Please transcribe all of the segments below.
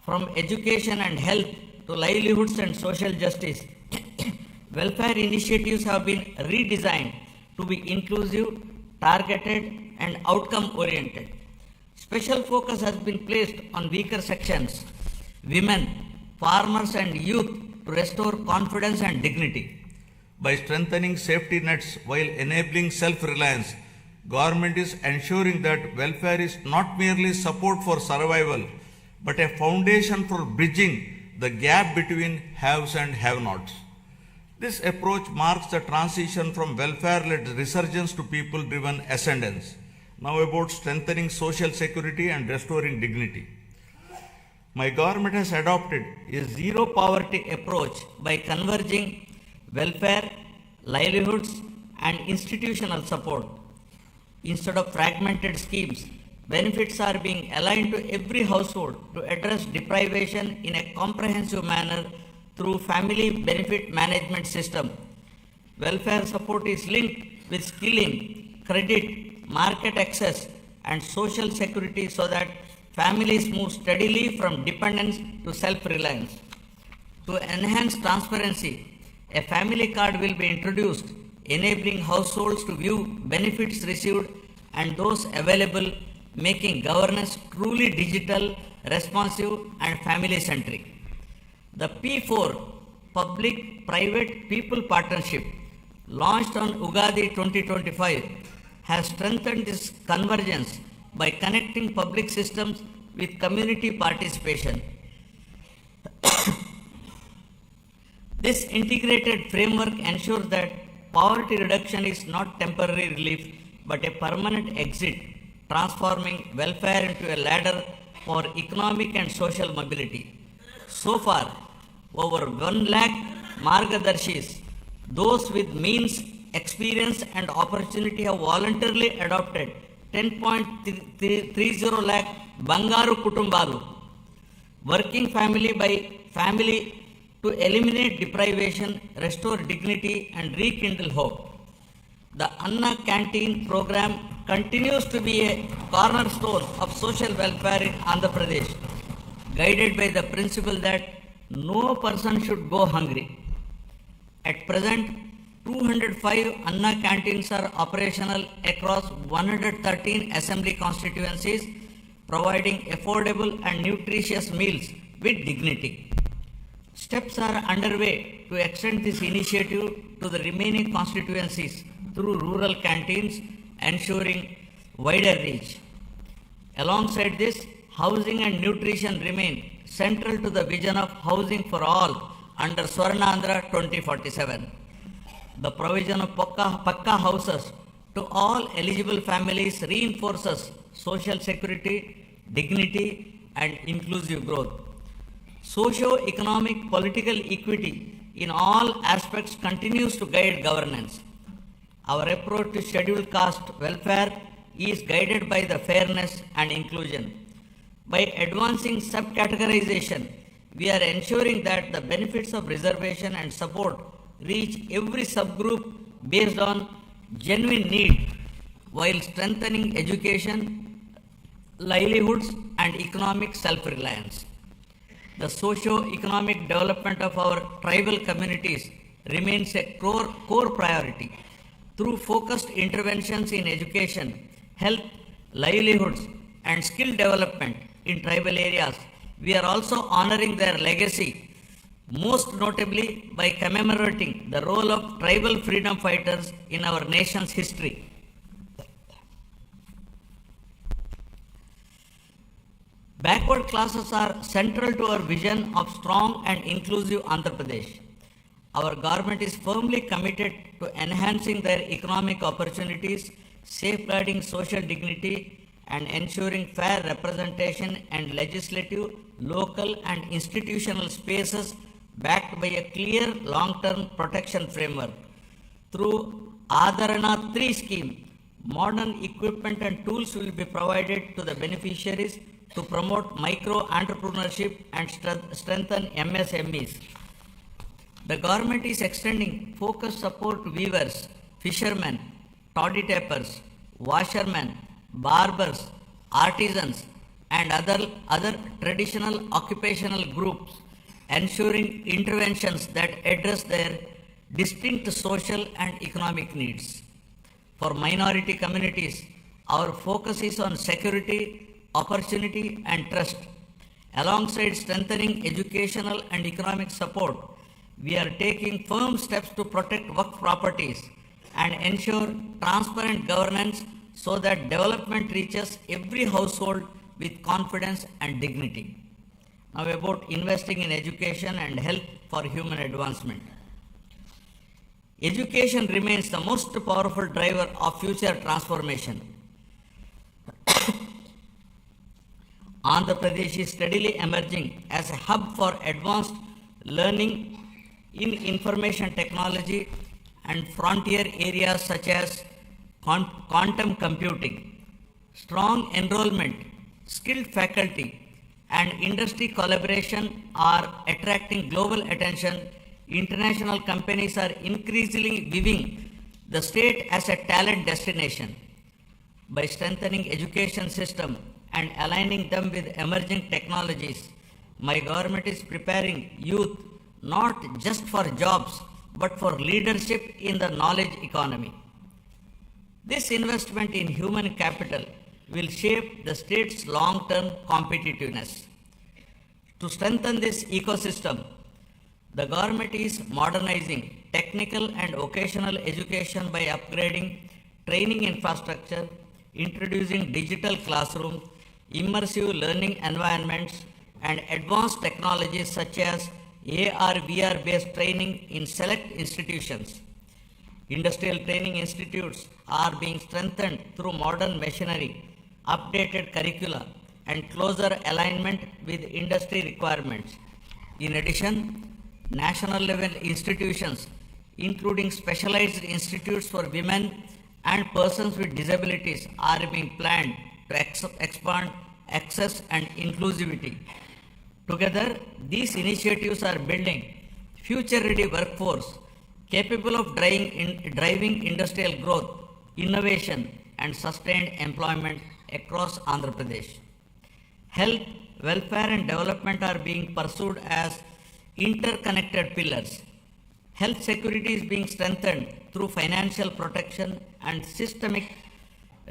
From education and health to livelihoods and social justice, welfare initiatives have been redesigned to be inclusive, targeted, and outcome oriented. Special focus has been placed on weaker sections, women, farmers, and youth to restore confidence and dignity. By strengthening safety nets while enabling self-reliance, government is ensuring that welfare is not merely support for survival, but a foundation for bridging the gap between haves and have-nots. This approach marks the transition from welfare-led resurgence to people-driven ascendance. Now about strengthening social security and restoring dignity. My government has adopted a zero poverty approach by converging welfare, livelihoods, and institutional support. Instead of fragmented schemes, benefits are being aligned to every household to address deprivation in a comprehensive manner through family benefit management system. Welfare support is linked with skilling, credit, market access, and social security so that families move steadily from dependence to self-reliance. To enhance transparency, a family card will be introduced, enabling households to view benefits received and those available, making governance truly digital, responsive, and family-centric. The P4 Public-Private People Partnership, launched on Ugadi 2025, has strengthened this convergence by connecting public systems with community participation. This integrated framework ensures that poverty reduction is not temporary relief but a permanent exit, transforming welfare into a ladder for economic and social mobility. So far, over 1 lakh Margadarshis, those with means, experience, and opportunity have voluntarily adopted 10.30 lakh Bangaru Kutumbalu, working family by family to eliminate deprivation, restore dignity, and rekindle hope. The Anna Canteen program continues to be a cornerstone of social welfare in Andhra Pradesh, guided by the principle that no person should go hungry. At present, 205 Anna canteens are operational across 113 assembly constituencies, providing affordable and nutritious meals with dignity. Steps are underway to extend this initiative to the remaining constituencies through rural canteens, ensuring wider reach. Alongside this, housing and nutrition remain central to the vision of housing for all under Swarnandhra 2047. The provision of Pakka houses to all eligible families reinforces social security, dignity, and inclusive growth. Socio-economic political equity in all aspects continues to guide governance. Our approach to scheduled caste welfare is guided by the fairness and inclusion. By advancing subcategorization, we are ensuring that the benefits of reservation and support reach every subgroup based on genuine need, while strengthening education, livelihoods, and economic self-reliance. The socio-economic development of our tribal communities remains a core priority. Through focused interventions in education, health, livelihoods, and skill development in tribal areas, we are also honoring their legacy, most notably by commemorating the role of tribal freedom fighters in our nation's history. Backward classes are central to our vision of strong and inclusive Andhra Pradesh. Our government is firmly committed to enhancing their economic opportunities, safeguarding social dignity, and ensuring fair representation and legislative, local, and institutional spaces backed by a clear long-term protection framework. Through Adharana 3 scheme, modern equipment and tools will be provided to the beneficiaries to promote micro-entrepreneurship and strengthen MSMEs. The government is extending focused support to weavers, fishermen, toddy tappers, washermen, barbers, artisans, and other traditional occupational groups, ensuring interventions that address their distinct social and economic needs. For minority communities, our focus is on security, opportunity, and trust. Alongside strengthening educational and economic support, we are taking firm steps to protect work properties and ensure transparent governance so that development reaches every household with confidence and dignity. Now, about investing in education and health for human advancement. Education remains the most powerful driver of future transformation. Andhra Pradesh is steadily emerging as a hub for advanced learning in information technology and frontier areas such as quantum computing. Strong enrollment, skilled faculty, and industry collaboration are attracting global attention. International companies are increasingly viewing the state as a talent destination. By strengthening education system and aligning them with emerging technologies, my government is preparing youth not just for jobs but for leadership in the knowledge economy. This investment in human capital will shape the state's long-term competitiveness. To strengthen this ecosystem, the government is modernizing technical and vocational education by upgrading training infrastructure, introducing digital classrooms, immersive learning environments, and advanced technologies such as AR VR based training in select institutions. Industrial training institutes are being strengthened through modern machinery, updated curricula, and closer alignment with industry requirements. In addition, national level institutions, including specialized institutes for women and persons with disabilities, are being planned to expand access and inclusivity. Together, these initiatives are building future-ready workforce capable of driving industrial growth, innovation, and sustained employment across Andhra Pradesh. Health, welfare, and development are being pursued as interconnected pillars. Health security is being strengthened through financial protection and systemic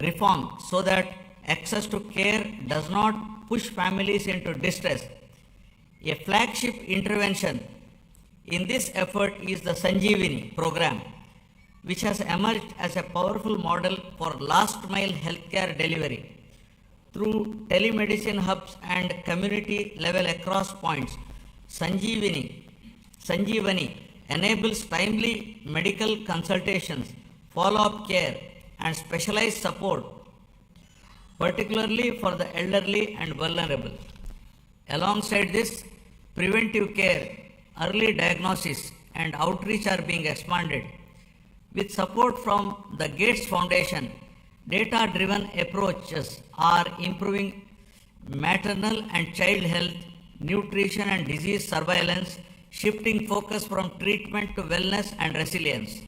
reform so that access to care does not push families into distress. A flagship intervention in this effort is the Sanjeevani program, which has emerged as a powerful model for last mile healthcare delivery. Through telemedicine hubs and community level across points, Sanjeevani enables timely medical consultations, follow-up care, and specialized support, particularly for the elderly and vulnerable. Alongside this, preventive care, early diagnosis, and outreach are being expanded. With support from the Gates Foundation, data-driven approaches are improving maternal and child health, nutrition, and disease surveillance, shifting focus from treatment to wellness and resilience.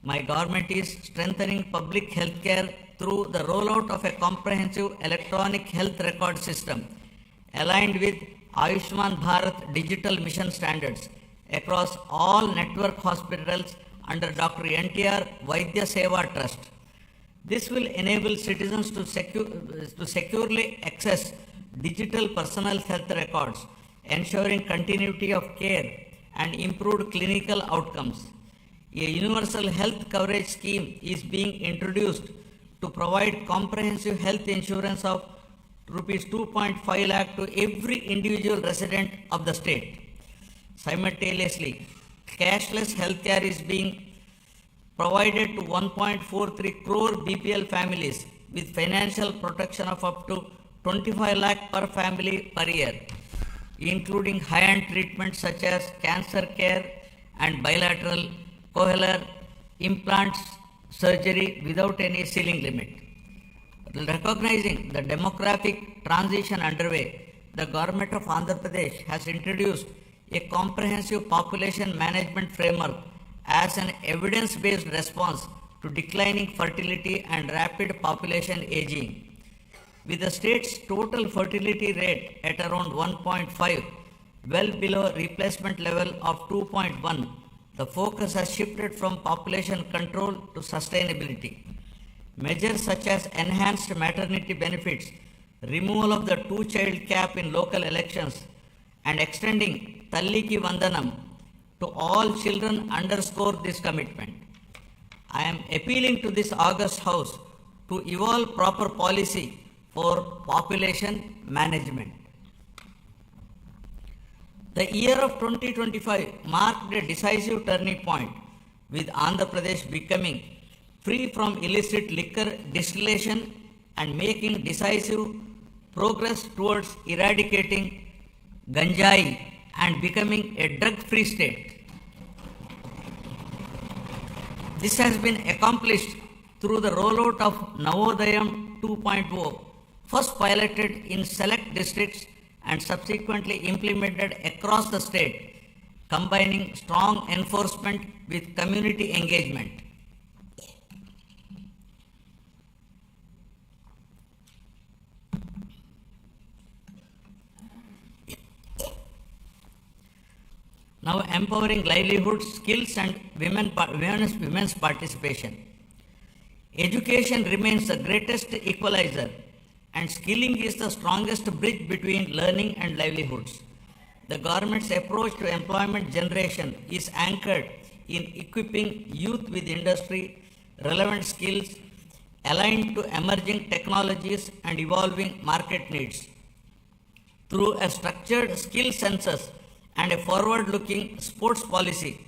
My government is strengthening public health care through the rollout of a comprehensive electronic health record system aligned with Ayushman Bharat digital mission standards across all network hospitals under Dr. NTR Vaidya Seva Trust. This will enable citizens to securely access digital personal health records, ensuring continuity of care and improved clinical outcomes. A universal health coverage scheme is being introduced to provide comprehensive health insurance of rupees 2.5 lakh to every individual resident of the state. Simultaneously, cashless healthcare is being provided to 1.43 crore BPL families with financial protection of up to 25 lakh per family per year, including high-end treatments such as cancer care and bilateral cochlear implants surgery without any ceiling limit. Recognizing the demographic transition underway, the government of Andhra Pradesh has introduced a comprehensive population management framework as an evidence-based response to declining fertility and rapid population aging. With the state's total fertility rate at around 1.5, well below replacement level of 2.1, the focus has shifted from population control to sustainability. Measures such as enhanced maternity benefits, removal of the two-child cap in local elections, and extending Talliki Vandanam to all children underscore this commitment. I am appealing to this august House to evolve proper policy for population management. The year of 2025 marked a decisive turning point, with Andhra Pradesh becoming free from illicit liquor distillation and making decisive progress towards eradicating ganjai and becoming a drug-free state. This has been accomplished through the rollout of Navodayam 2.0, first piloted in select districts and subsequently implemented across the state, combining strong enforcement with community engagement. Now empowering livelihood, skills and women's participation. Education remains the greatest equalizer and skilling is the strongest bridge between learning and livelihoods. The government's approach to employment generation is anchored in equipping youth with industry relevant skills aligned to emerging technologies and evolving market needs. Through a structured skill census and a forward-looking sports policy,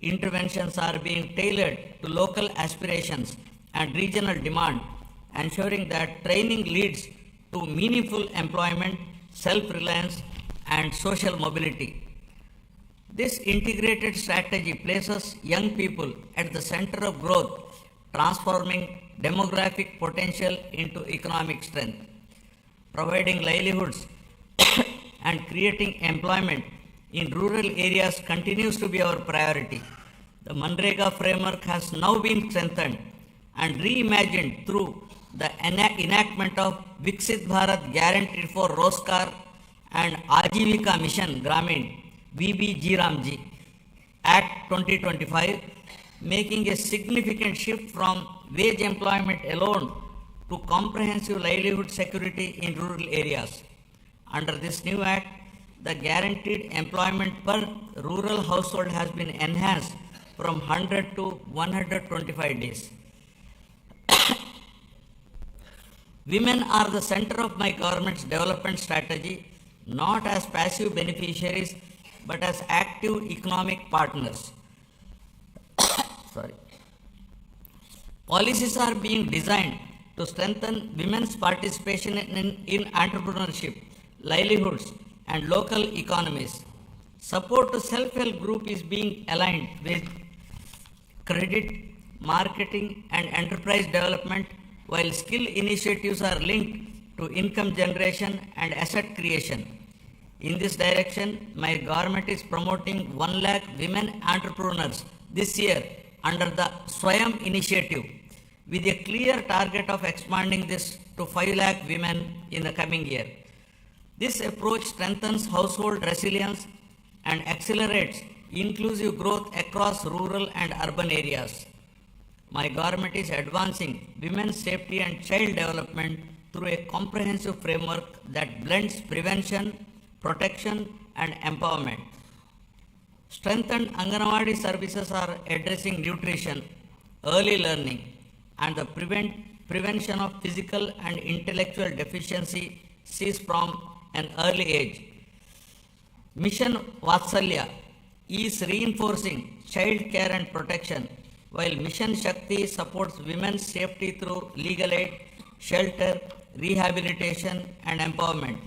interventions are being tailored to local aspirations and regional demand, ensuring that training leads to meaningful employment, self-reliance, and social mobility. This integrated strategy places young people at the center of growth, transforming demographic potential into economic strength. Providing livelihoods and creating employment in rural areas continues to be our priority. The Manrega framework has now been strengthened and reimagined through the enactment of Viksit Bharat Guaranteed for Roskar and Ajivika Mission Gramin VBG Act 2025, making a significant shift from wage employment alone to comprehensive livelihood security in rural areas. Under this new act, the guaranteed employment per rural household has been enhanced from 100 to 125 days. Women are the center of my government's development strategy, not as passive beneficiaries, but as active economic partners. Sorry. Policies are being designed to strengthen women's participation in entrepreneurship, livelihoods, and local economies. Support to self-help group is being aligned with credit, marketing, and enterprise development, while skill initiatives are linked to income generation and asset creation. In this direction, my government is promoting 1 lakh women entrepreneurs this year under the Swayam initiative, with a clear target of expanding this to 5 lakh women in the coming year. This approach strengthens household resilience and accelerates inclusive growth across rural and urban areas. My government is advancing women's safety and child development through a comprehensive framework that blends prevention, protection, and empowerment. Strengthened Anganwadi services are addressing nutrition, early learning, and the prevention of physical and intellectual deficiencies from an early age. Mission Vatsalya is reinforcing child care and protection, while Mission Shakti supports women's safety through legal aid, shelter, rehabilitation, and empowerment.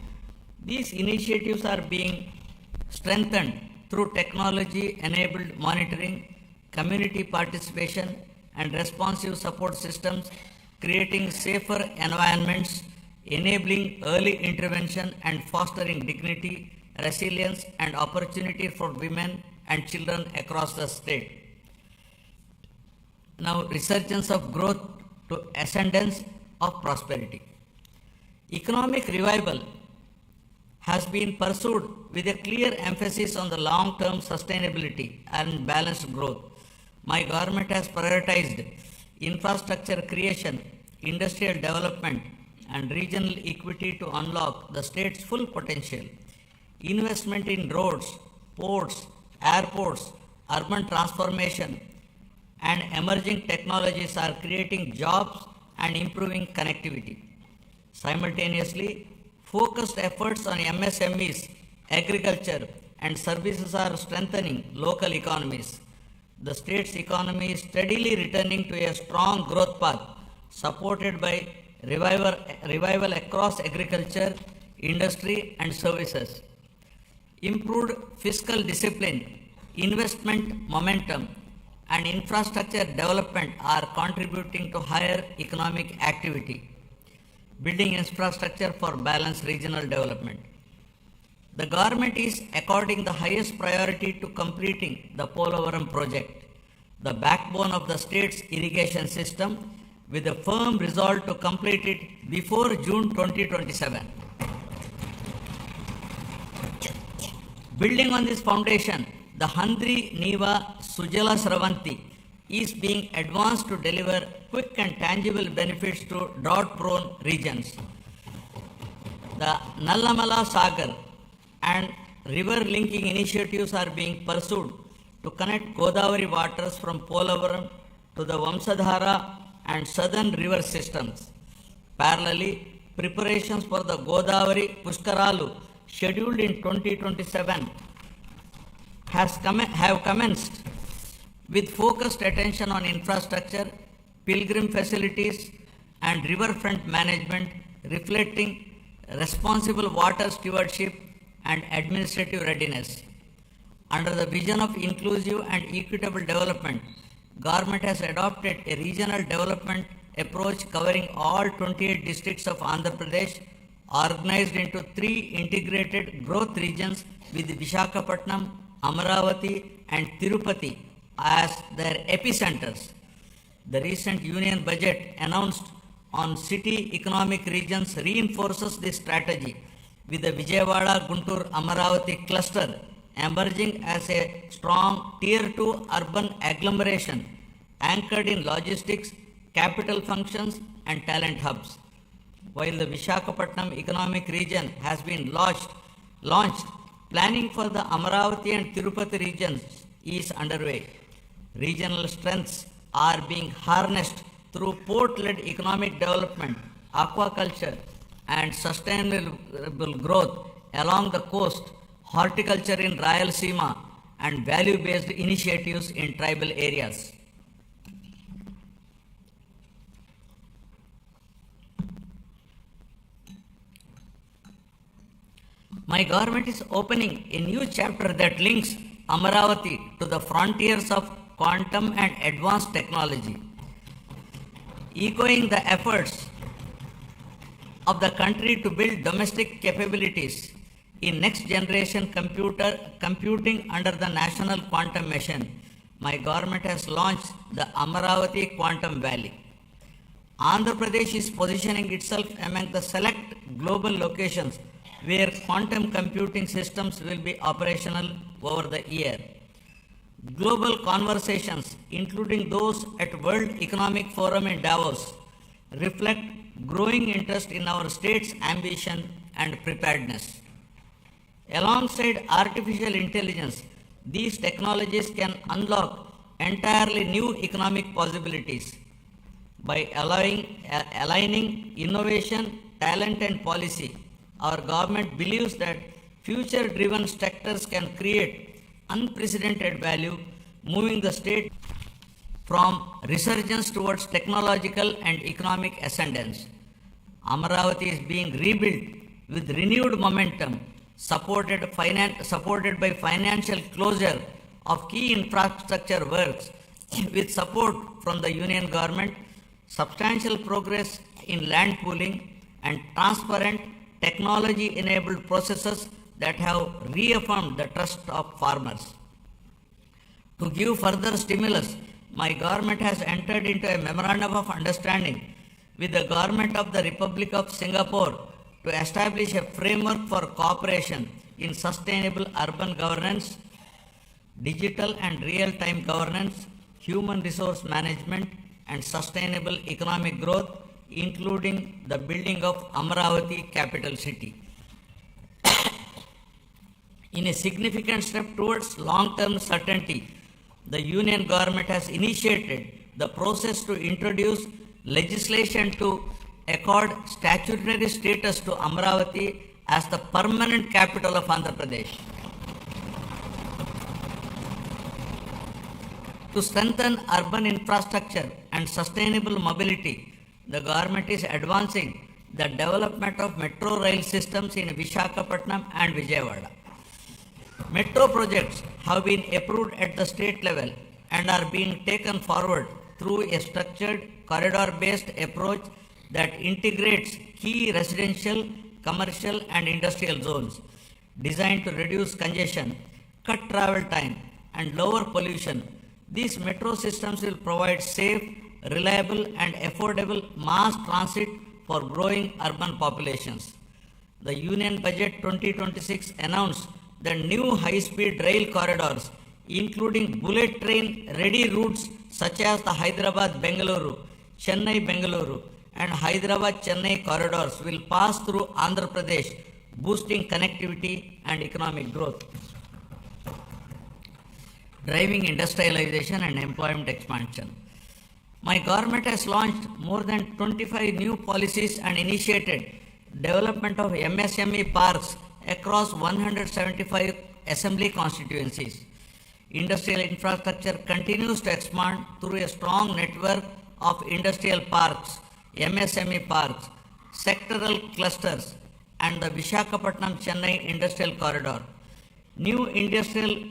These initiatives are being strengthened through technology-enabled monitoring, community participation, and responsive support systems, creating safer environments, enabling early intervention, and fostering dignity, resilience, and opportunity for women and children across the state. Now, resurgence of growth to ascendance of prosperity. Economic revival has been pursued with a clear emphasis on the long term sustainability and balanced growth. My government has prioritized infrastructure creation, industrial development, and regional equity to unlock the state's full potential. Investment in roads, ports, airports, urban transformation, and emerging technologies are creating jobs and improving connectivity. Simultaneously, focused efforts on MSMEs, agriculture, and services are strengthening local economies. The state's economy is steadily returning to a strong growth path, supported by revival across agriculture, industry, and services. Improved fiscal discipline, investment momentum, and infrastructure development are contributing to higher economic activity, building infrastructure for balanced regional development. The government is according the highest priority to completing the Polavaram project, the backbone of the state's irrigation system, with a firm resolve to complete it before June 2027. Building on this foundation, the Handri Neva Sujala Sravanti is being advanced to deliver quick and tangible benefits to drought-prone regions. The Nallamala Sagar and river linking initiatives are being pursued to connect Godavari waters from Polavaram to the Vamsadhara and southern river systems. Parallelly, preparations for the Godavari Pushkaralu scheduled in 2027 have commenced with focused attention on infrastructure, pilgrim facilities, and riverfront management, reflecting responsible water stewardship and administrative readiness. Under the vision of inclusive and equitable development, government has adopted a regional development approach covering all 28 districts of Andhra Pradesh, organized into three integrated growth regions with Visakhapatnam, Amaravati, and Tirupati as their epicenters. The recent union budget announced on city economic regions reinforces this strategy, with the Vijayawada Guntur Amaravati cluster emerging as a strong Tier 2 urban agglomeration anchored in logistics, capital functions, and talent hubs. While the Visakhapatnam economic region has been launched, planning for the Amaravati and Tirupati regions is underway. Regional strengths are being harnessed through port-led economic development, aquaculture, and sustainable growth along the coast, horticulture in Rayalaseema, and value-based initiatives in tribal areas. My government is opening a new chapter that links Amaravati to the frontiers of quantum and advanced technology, echoing the efforts of the country to build domestic capabilities in next generation computing under the National Quantum Mission. My government has launched the Amaravati Quantum Valley. Andhra Pradesh is positioning itself among the select global locations where quantum computing systems will be operational over the year. Global conversations, including those at World Economic Forum in Davos, reflect growing interest in our state's ambition and preparedness. Alongside artificial intelligence, these technologies can unlock entirely new economic possibilities. By aligning innovation, talent, and policy, our government believes that future-driven sectors can create unprecedented value, moving the state from resurgence towards technological and economic ascendance. Amaravati is being rebuilt with renewed momentum, supported by financial closure of key infrastructure works with support from the union government, substantial progress in land pooling, and transparent technology-enabled processes that have reaffirmed the trust of farmers. To give further stimulus, my government has entered into a memorandum of understanding with the government of the Republic of Singapore to establish a framework for cooperation in sustainable urban governance, digital and real-time governance, human resource management, and sustainable economic growth, including the building of Amaravati capital city. In a significant step towards long-term certainty, the Union government has initiated the process to introduce legislation to accord statutory status to Amaravati as the permanent capital of Andhra Pradesh. To strengthen urban infrastructure and sustainable mobility, the government is advancing the development of metro rail systems in Visakhapatnam and Vijayawada. Metro projects have been approved at the state level and are being taken forward through a structured corridor-based approach that integrates key residential, commercial and industrial zones designed to reduce congestion, cut travel time and lower pollution. These metro systems will provide safe, reliable and affordable mass transit for growing urban populations. The Union Budget 2026 announced the new high-speed rail corridors, including bullet train-ready routes such as the Hyderabad-Bengaluru, Chennai-Bengaluru and Hyderabad-Chennai corridors will pass through Andhra Pradesh, boosting connectivity and economic growth. Driving industrialization and employment expansion. My government has launched more than 25 new policies and initiated development of MSME parks across 175 assembly constituencies. Industrial infrastructure continues to expand through a strong network of industrial parks, MSME parks, sectoral clusters, and the Visakhapatnam-Chennai Industrial Corridor. New industrial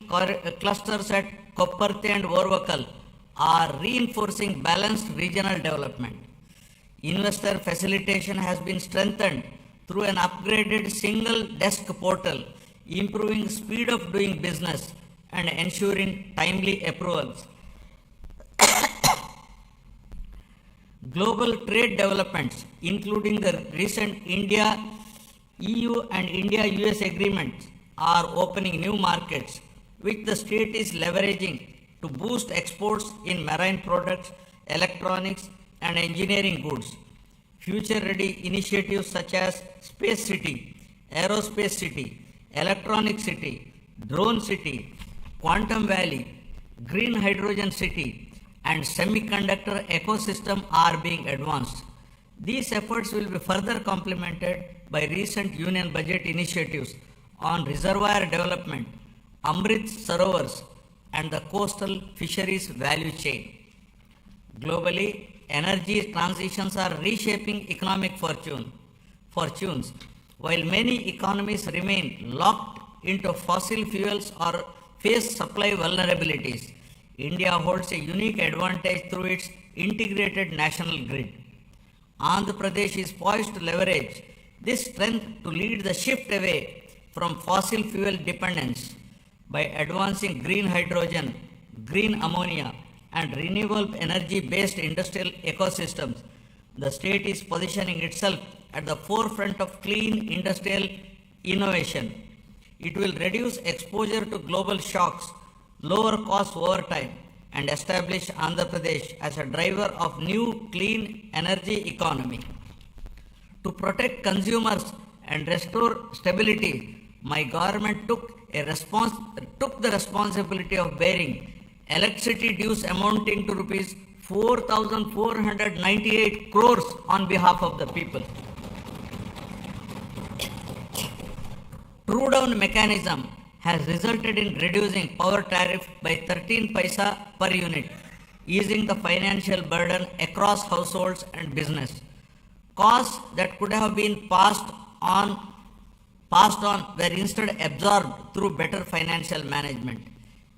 clusters at Kopparthi and Orvakal are reinforcing balanced regional development. Investor facilitation has been strengthened through an upgraded single desk portal, improving speed of doing business and ensuring timely approvals. Global trade developments, including the recent India EU and India US agreements, are opening new markets, which the state is leveraging to boost exports in marine products, electronics, and engineering goods. Future-ready initiatives such as Space City, Aerospace City, Electronic City, Drone City, Quantum Valley, Green Hydrogen City, and Semiconductor ecosystem are being advanced. These efforts will be further complemented by recent Union Budget initiatives on reservoir development, Amrit Sarovars, and the coastal fisheries value chain. Globally, energy transitions are reshaping economic fortunes. While many economies remain locked into fossil fuels or face supply vulnerabilities, India holds a unique advantage through its integrated national grid. Andhra Pradesh is poised to leverage this strength to lead the shift away from fossil fuel dependence by advancing green hydrogen, green ammonia, and renewable energy-based industrial ecosystems. The state is positioning itself at the forefront of clean industrial innovation. It will reduce exposure to global shocks, lower costs over time, and establish Andhra Pradesh as a driver of new clean energy economy. To protect consumers and restore stability, my government took the responsibility of bearing electricity dues amounting to rupees 4,498 crores on behalf of the people. True down mechanism has resulted in reducing power tariff by 13 paisa per unit, easing the financial burden across households and business. Costs that could have been passed on were instead absorbed through better financial management.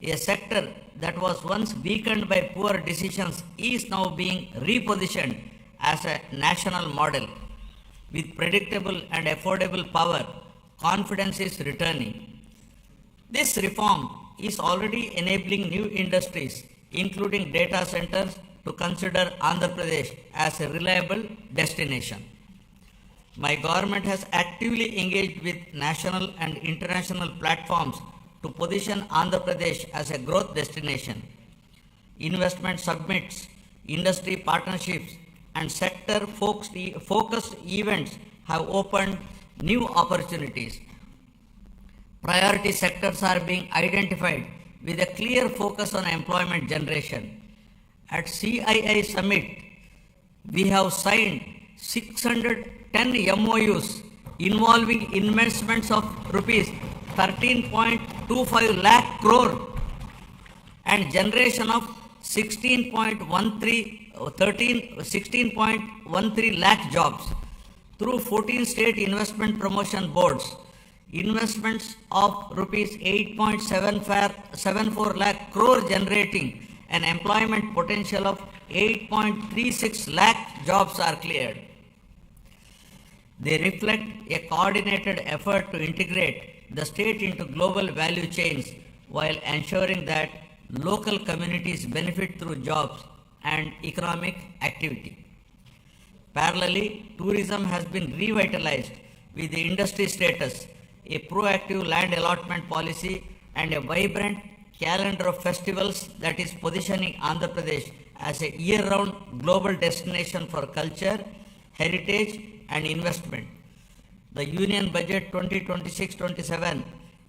A sector that was once weakened by poor decisions is now being repositioned as a national model. With predictable and affordable power, confidence is returning. This reform is already enabling new industries, including data centers, to consider Andhra Pradesh as a reliable destination. My government has actively engaged with national and international platforms to position Andhra Pradesh as a growth destination. Investment summits, industry partnerships, and sector focused events have opened new opportunities. Priority sectors are being identified with a clear focus on employment generation. At CII Summit, we have signed 610 MOUs involving investments of rupees 13.25 lakh crore and generation of 16.13 lakh jobs through 14 state investment promotion boards. Investments of rupees 8.74 lakh crore generating an employment potential of 8.36 lakh jobs are cleared. They reflect a coordinated effort to integrate the state into global value chains while ensuring that local communities benefit through jobs and economic activity. Parallelly, tourism has been revitalized with the industry status, a proactive land allotment policy, and a vibrant calendar of festivals that is positioning Andhra Pradesh as a year-round global destination for culture, heritage, and investment. The Union Budget 2026-27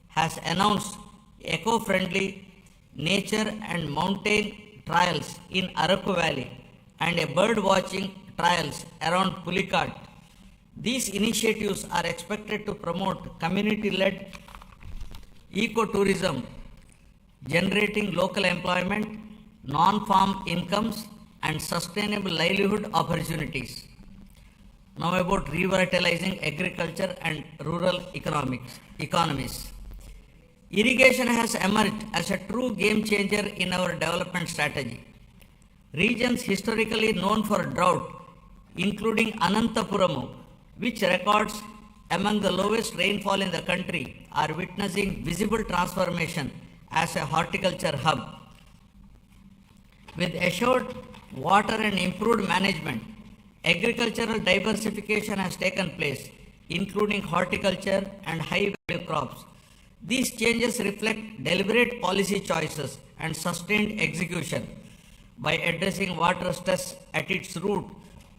has announced eco-friendly nature and mountain trails in Araku Valley and a bird watching trails around Pulikat. These initiatives are expected to promote community-led ecotourism, generating local employment, non-farm incomes, and sustainable livelihood opportunities. Now about revitalizing agriculture and rural economies. Irrigation has emerged as a true game changer in our development strategy. Regions historically known for drought, including Anantapuramu, which records among the lowest rainfall in the country, are witnessing visible transformation as a horticulture hub. With assured water and improved management, agricultural diversification has taken place, including horticulture and high value crops. These changes reflect deliberate policy choices and sustained execution. By addressing water stress at its root,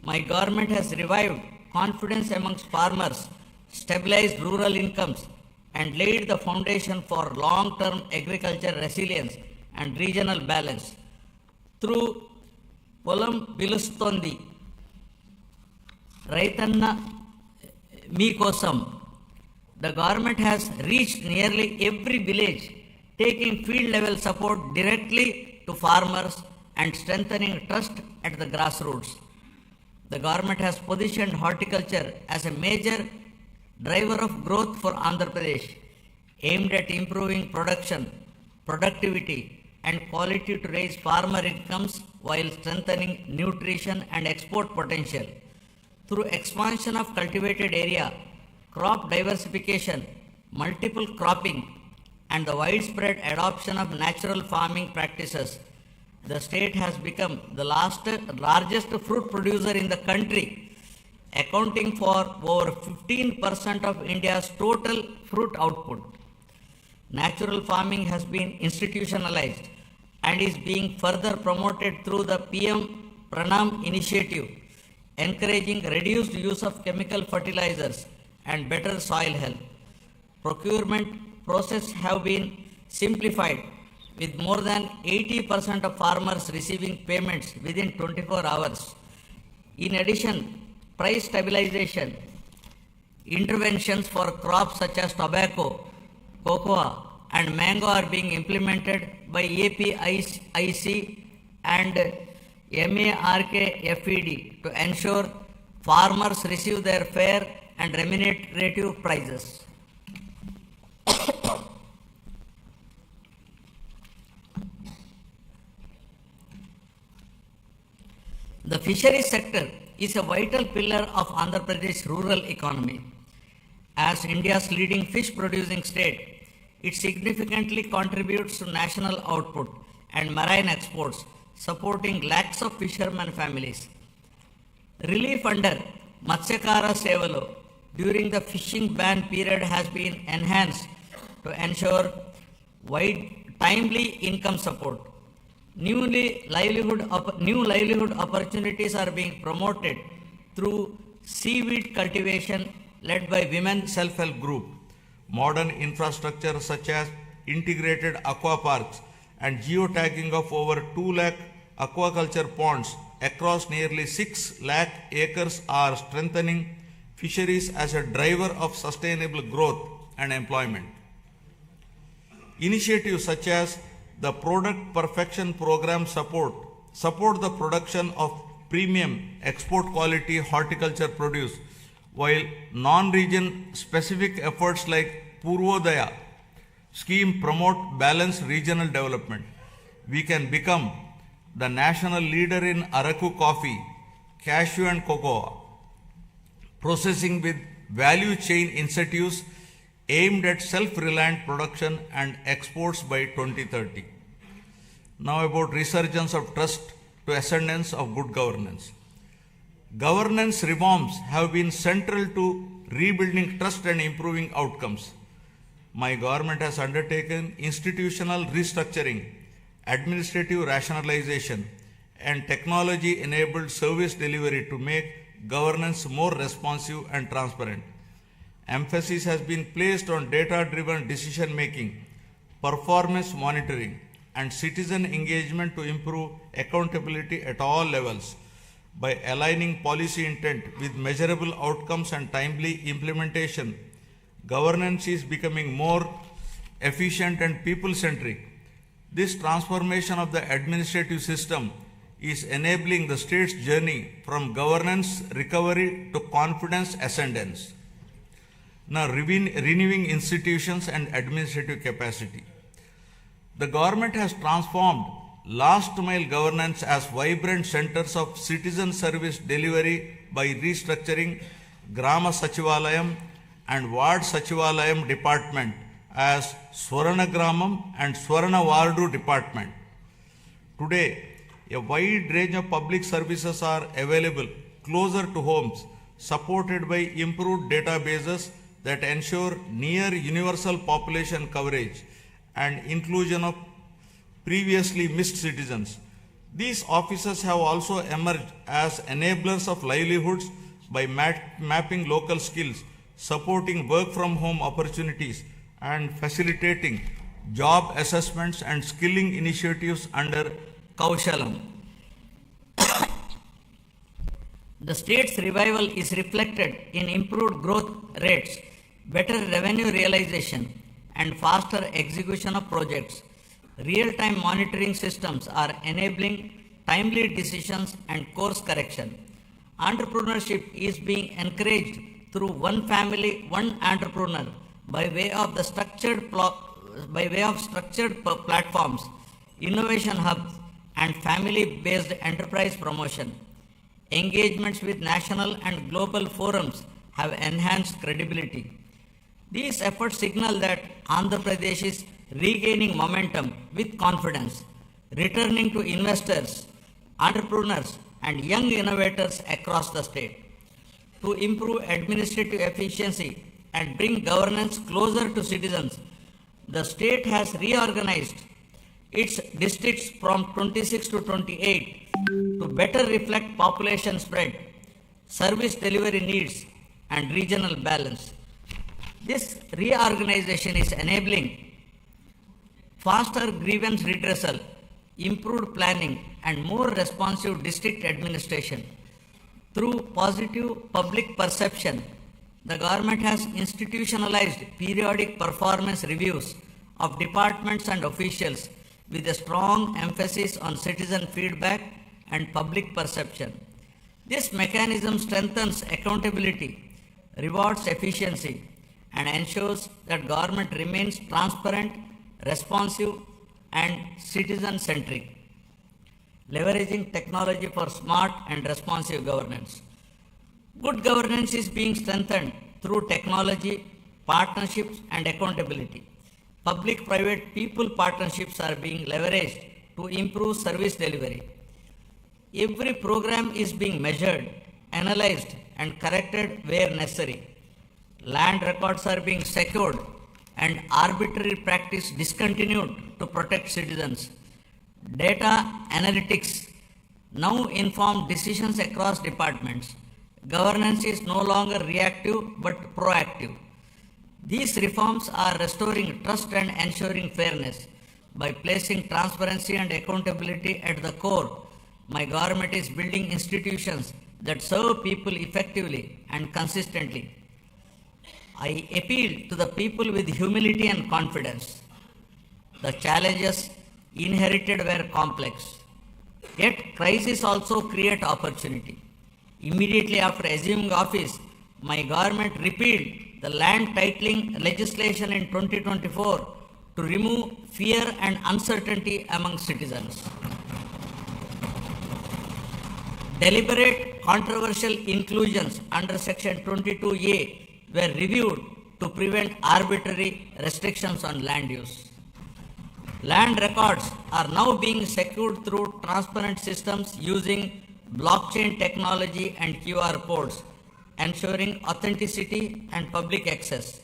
my government has revived confidence amongst farmers, stabilized rural incomes, and laid the foundation for long-term agriculture resilience and regional balance. Through Polam Pilustondi, Raitanna Meekosam, the government has reached nearly every village, taking field level support directly to farmers and strengthening trust at the grassroots. The government has positioned horticulture as a major driver of growth for Andhra Pradesh, aimed at improving production, productivity, and quality to raise farmer incomes while strengthening nutrition and export potential. Through expansion of cultivated area, crop diversification, multiple cropping, and the widespread adoption of natural farming practices, the state has become the largest fruit producer in the country, accounting for over 15% of India's total fruit output. Natural farming has been institutionalized and is being further promoted through the PM Pranam initiative, encouraging reduced use of chemical fertilizers and better soil health. Procurement processes have been simplified with more than 80% of farmers receiving payments within 24 hours. In addition, price stabilization interventions for crops such as tobacco, cocoa, and mango are being implemented by APIC and MARKFED to ensure farmers receive their fair and remunerative prices. The fisheries sector is a vital pillar of Andhra Pradesh rural economy. As India's leading fish producing state, it significantly contributes to national output and marine exports, supporting lakhs of fishermen families. Relief under Matsyakara Sevalo during the fishing ban period has been enhanced to ensure timely income support. New livelihood opportunities are being promoted through seaweed cultivation led by women self-help group. Modern infrastructure such as integrated aqua parks and geotagging of over 2 lakh aquaculture ponds across nearly 6 lakh acres are strengthening fisheries as a driver of sustainable growth and employment. Initiatives such as the Product Perfection Program support the production of premium export quality horticulture produce, while non-region specific efforts like Purvodaya scheme promote balanced regional development. We can become the national leader in Araku coffee, cashew and cocoa processing with value chain incentives aimed at self-reliant production and exports by 2030. Now about resurgence of trust to ascendance of good governance. Governance reforms have been central to rebuilding trust and improving outcomes. My government has undertaken institutional restructuring, administrative rationalization, and technology-enabled service delivery to make governance more responsive and transparent. Emphasis has been placed on data-driven decision-making, performance monitoring, and citizen engagement to improve accountability at all levels. By aligning policy intent with measurable outcomes and timely implementation, governance is becoming more efficient and people-centric. This transformation of the administrative system is enabling the state's journey from governance recovery to confidence ascendance. Now, renewing institutions and administrative capacity. The government has transformed last mile governance as vibrant centers of citizen service delivery by restructuring Grama Sachivalayam and Ward Sachivalayam department as Swarana Gramam and Swarana Wardu department. Today, a wide range of public services are available closer to homes, supported by improved databases that ensure near universal population coverage and inclusion of previously missed citizens. These offices have also emerged as enablers of livelihoods by mapping local skills, supporting work from home opportunities, and facilitating job assessments and skilling initiatives under Kaushalam. The state's revival is reflected in improved growth rates, better revenue realization, and faster execution of projects. Real-time monitoring systems are enabling timely decisions and course correction. Entrepreneurship is being encouraged through one family, one entrepreneur by way of structured platforms, innovation hubs, and family-based enterprise promotion. Engagements with national and global forums have enhanced credibility. These efforts signal that Andhra Pradesh is regaining momentum with confidence, returning to investors, entrepreneurs, and young innovators across the state. To improve administrative efficiency and bring governance closer to citizens, the state has reorganized its districts from 26 to 28 to better reflect population spread, service delivery needs, and regional balance. This reorganization is enabling faster grievance redressal, improved planning, and more responsive district administration. Through positive public perception, the government has institutionalized periodic performance reviews of departments and officials with a strong emphasis on citizen feedback and public perception. This mechanism strengthens accountability, rewards efficiency, and ensures that government remains transparent, responsive, and citizen-centric, leveraging technology for smart and responsive governance. Good governance is being strengthened through technology, partnerships, and accountability. Public-private people partnerships are being leveraged to improve service delivery. Every program is being measured, analyzed, and corrected where necessary. Land records are being secured and arbitrary practice discontinued to protect citizens. Data analytics now inform decisions across departments. Governance is no longer reactive but proactive. These reforms are restoring trust and ensuring fairness. By placing transparency and accountability at the core, my government is building institutions that serve people effectively and consistently. I appeal to the people with humility and confidence. The challenges inherited were complex. Yet, crises also create opportunity. Immediately after assuming office, my government repealed the land titling legislation in 2024 to remove fear and uncertainty among citizens. Deliberate controversial inclusions under Section 22A were reviewed to prevent arbitrary restrictions on land use. Land records are now being secured through transparent systems using blockchain technology and QR codes, ensuring authenticity and public access.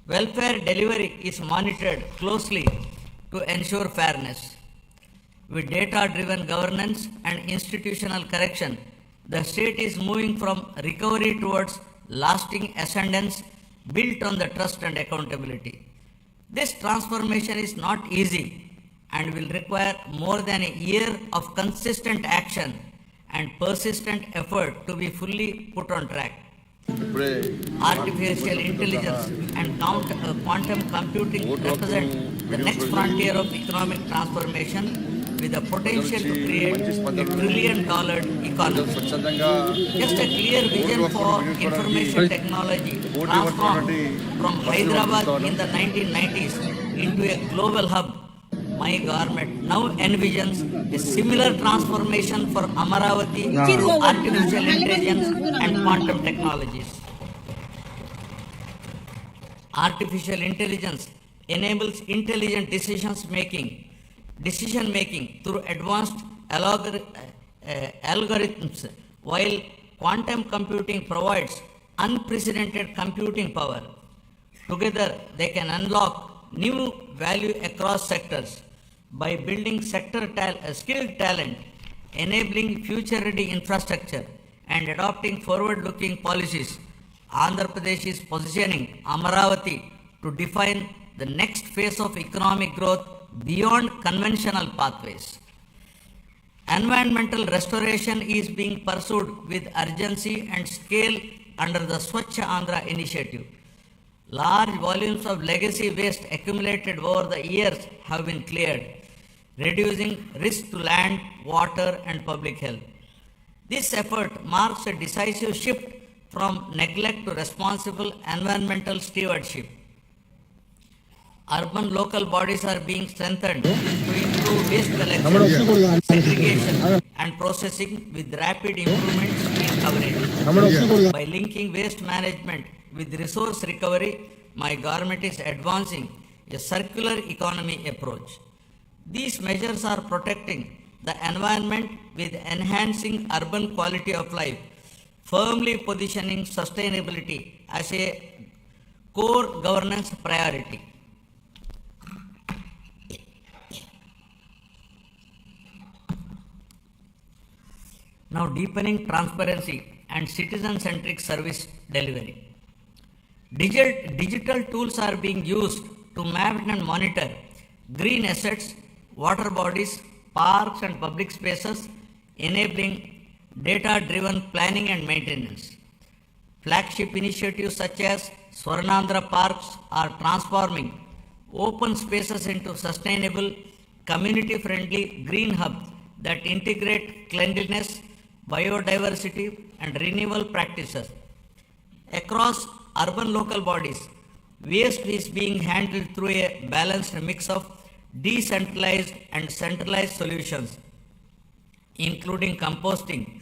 Welfare delivery is monitored closely to ensure fairness. With data-driven governance and institutional correction, the state is moving from recovery towards lasting ascendance built on the trust and accountability. This transformation is not easy and will require more than a year of consistent action and persistent effort to be fully put on track. Artificial intelligence and quantum computing represent the next frontier of economic transformation with the potential to create a trillion-dollar economy. Just a clear vision for information technology transformed from Hyderabad in the 1990s into a global hub. My government now envisions a similar transformation for Amaravati through artificial intelligence and quantum technologies. Artificial intelligence enables intelligent decision making through advanced algorithms, while quantum computing provides unprecedented computing power. Together, they can unlock new value across sectors by building skilled talent, enabling future-ready infrastructure, and adopting forward-looking policies. Andhra Pradesh is positioning Amaravati to define the next phase of economic growth beyond conventional pathways. Environmental restoration is being pursued with urgency and scale under the Swachh Andhra initiative. Large volumes of legacy waste accumulated over the years have been cleared, reducing risk to land, water, and public health. This effort marks a decisive shift from neglect to responsible environmental stewardship. Urban local bodies are being strengthened to improve waste collection, segregation, and processing with rapid improvements in coverage. By linking waste management with resource recovery, my government is advancing a circular economy approach. These measures are protecting the environment with enhancing urban quality of life, firmly positioning sustainability as a core governance priority. Now, deepening transparency and citizen-centric service delivery. Digital tools are being used to map and monitor green assets, water bodies, parks and public spaces, enabling data-driven planning and maintenance. Flagship initiatives such as Swarnandhra Parks are transforming open spaces into sustainable, community-friendly green hubs that integrate cleanliness, biodiversity, and renewable practices. Across urban local bodies, waste is being handled through a balanced mix of decentralized and centralized solutions, including composting,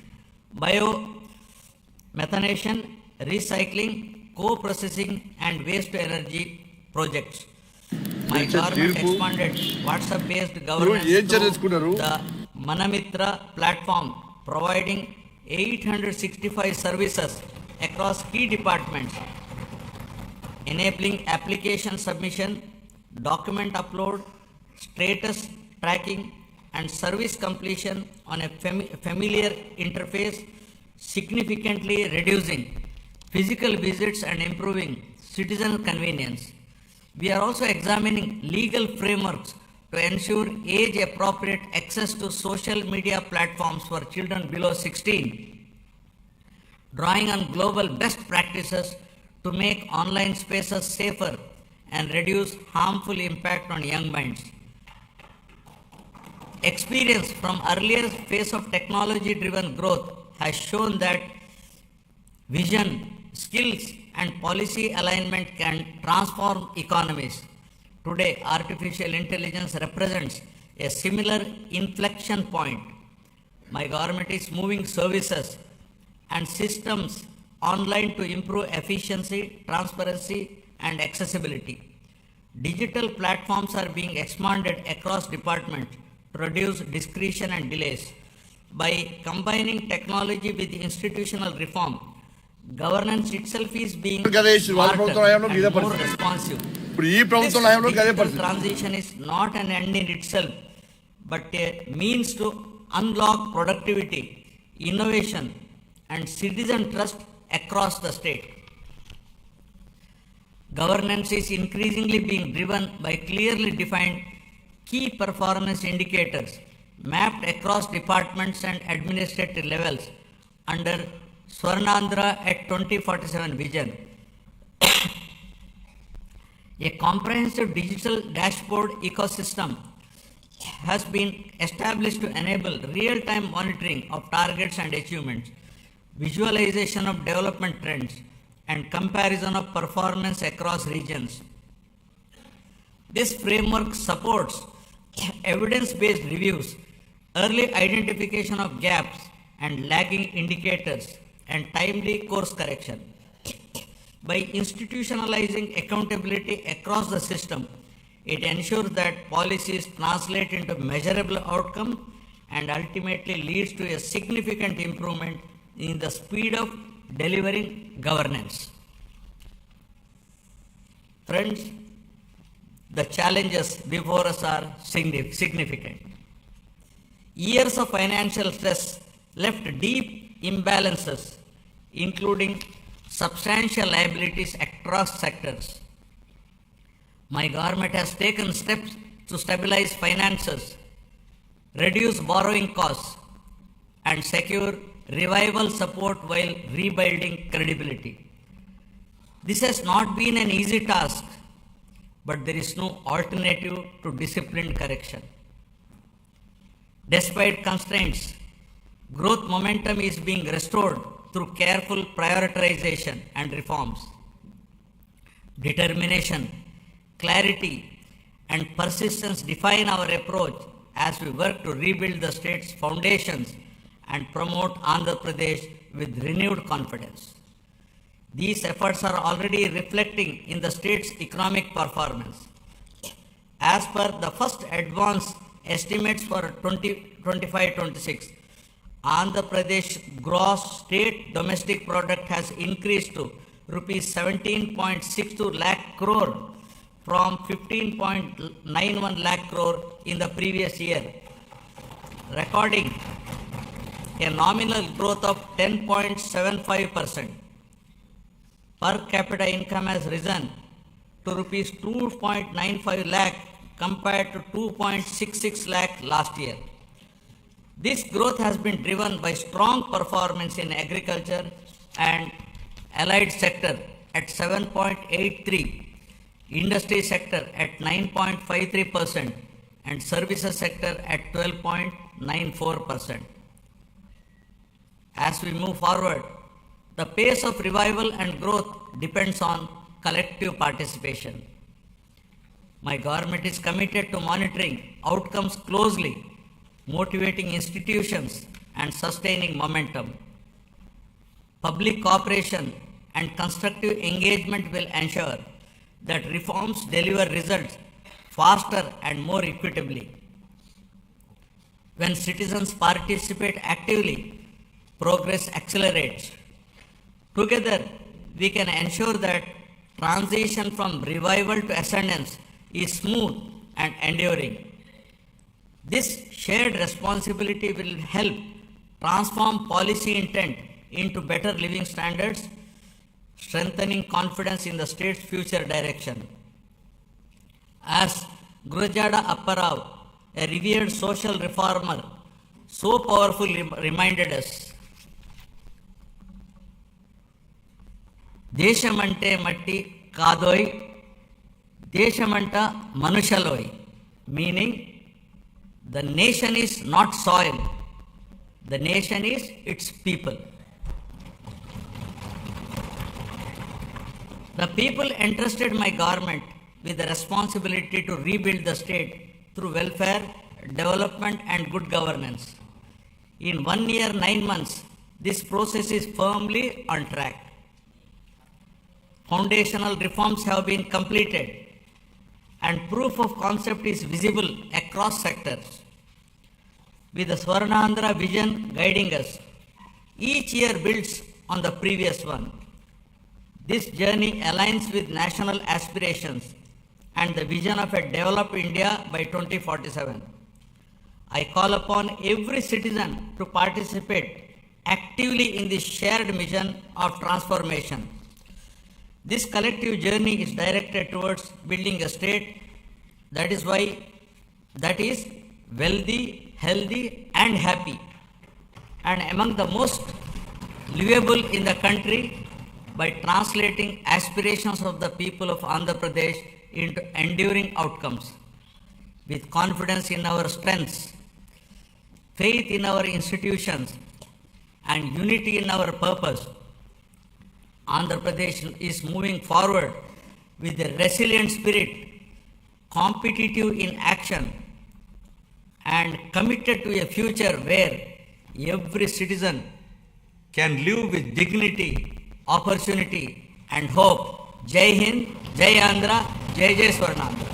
biomethanation, recycling, co-processing, and waste-to-energy projects. My government expanded WhatsApp-based governance through the Manamitra platform, providing 865 services across key departments, enabling application submission, document upload, status tracking, and service completion on a familiar interface, significantly reducing physical visits and improving citizen convenience. We are also examining legal frameworks to ensure age-appropriate access to social media platforms for children below 16, drawing on global best practices to make online spaces safer and reduce harmful impact on young minds. Experience from earlier phase of technology-driven growth has shown that vision, skills, and policy alignment can transform economies. Today, artificial intelligence represents a similar inflection point. My government is moving services and systems online to improve efficiency, transparency, and accessibility. Digital platforms are being expanded across departments to reduce discretion and delays. By combining technology with institutional reform, governance itself is being smarter and more responsive. This digital transition is not an end in itself, but a means to unlock productivity, innovation, and citizen trust across the state. Governance is increasingly being driven by clearly defined key performance indicators mapped across departments and administrative levels under Swarnandhra at 2047 vision. A comprehensive digital dashboard ecosystem has been established to enable real-time monitoring of targets and achievements, visualization of development trends, and comparison of performance across regions. This framework supports evidence-based reviews, early identification of gaps and lagging indicators, and timely course correction. By institutionalizing accountability across the system, it ensures that policies translate into measurable outcomes and ultimately leads to a significant improvement in the speed of delivering governance. Friends, the challenges before us are significant. Years of financial stress left deep imbalances, including substantial liabilities across sectors. My government has taken steps to stabilize finances, reduce borrowing costs, and secure revival support while rebuilding credibility. This has not been an easy task, but there is no alternative to disciplined correction. Despite constraints, growth momentum is being restored through careful prioritization and reforms. Determination, clarity, and persistence define our approach as we work to rebuild the state's foundations and promote Andhra Pradesh with renewed confidence. These efforts are already reflecting in the state's economic performance. As per the first advance estimates for 2025-26, Andhra Pradesh gross state domestic product has increased to rupees 17.62 lakh crore from 15.91 lakh crore in the previous year, recording a nominal growth of 10.75%. Per capita income has risen to rupees 2.95 lakh compared to 2.66 lakh last year. This growth has been driven by strong performance in agriculture and allied sector at 7.83, industry sector at 9.53%, and services sector at 12.94%. As we move forward, the pace of revival and growth depends on collective participation. My government is committed to monitoring outcomes closely, motivating institutions, and sustaining momentum. Public cooperation and constructive engagement will ensure that reforms deliver results faster and more equitably. When citizens participate actively, progress accelerates. Together, we can ensure that transition from revival to ascendance is smooth and enduring. This shared responsibility will help transform policy intent into better living standards, strengthening confidence in the state's future direction. As Gurujada Apparao, a revered social reformer, so powerfully reminded us, దేశమంటే మట్టి కాదోయ్, దేశమంట మనుషలోయ్, meaning the nation is not soil, the nation is its people. The people entrusted my government with the responsibility to rebuild the state through welfare, development and good governance. In 1 year, 9 months, this process is firmly on track. Foundational reforms have been completed and proof of concept is visible across sectors. With the Swarnandhra vision guiding us, each year builds on the previous one. This journey aligns with national aspirations and the vision of a developed India by 2047. I call upon every citizen to participate actively in this shared mission of transformation. This collective journey is directed towards building a state that is wealthy, healthy and happy, and among the most livable in the country by translating aspirations of the people of Andhra Pradesh into enduring outcomes. With confidence in our strengths, faith in our institutions and unity in our purpose, Andhra Pradesh is moving forward with a resilient spirit, competitive in action, and committed to a future where every citizen can live with dignity, opportunity, and hope. Jai Hind, Jai Andhra, Jai Jai Swarnandhra.